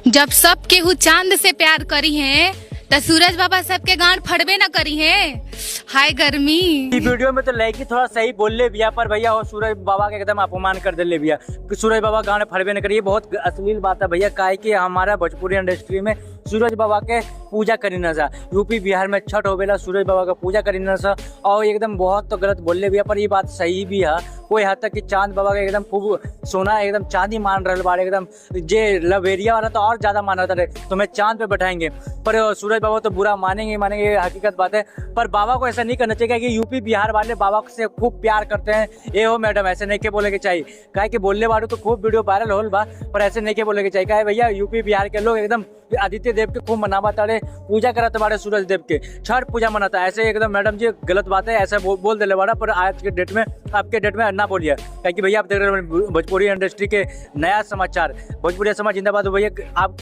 जब सब केहू चांद से प्यार करी है तो सूरज बाबा सबके गांड फड़बे न करी है। हाय गर्मी। वीडियो में तो लड़की थोड़ा सही बोल ले भैया, पर भैया वो सूरज बाबा के एकदम अपमान कर दे ले भैया कि सूरज बाबा गाने फड़बे न करिए। बहुत अश्लील बात है भैया, काहे कि हमारा भोजपुरी इंडस्ट्री में सूरज बाबा के पूजा करी न सा, यूपी बिहार में छठ होवेला सूरज बाबा का पूजा करी न सा, और एकदम बहुत तो गलत बोल ले भैया। पर ये बात सही भी है कोई हद तक कि चांद बाबा का एकदम खूब सोना एकदम चांदी मान रहे बारे, एकदम जे लवेरिया वाला तो और ज्यादा मान रहा था तो मैं चांद पे बैठाएंगे। पर सूरज बाबा तो बुरा मानेंगे मानेंगे, ये हकीकत बात है। पर बाबा को ऐसा नहीं करना चाहिए कि यूपी बिहार वाले बाबा से खूब प्यार करते हैं। ये हो मैडम, ऐसे नहीं के बोले के चाहिए, काहे कि बोलने वालों तो खूब वीडियो वायरल होल बा, पर ऐसे नहीं के बोले के चाहिए। काहे भैया यूपी बिहार के लोग एकदम आदित्य देव के खूब मनावा ताड़े, पूजा करते बाड़े सूरज देव के, छठ पूजा मनाता है। ऐसे एकदम मैडम जी गलत बात है, ऐसा बोल देले बाड़ा। पर आज के डेट में आपके डेट में ना बोलिए, क्योंकि भैया आप देख रहे हैं भोजपुरी इंडस्ट्री के नया समाचार, भोजपुरी समाज जिंदाबाद। भैया आप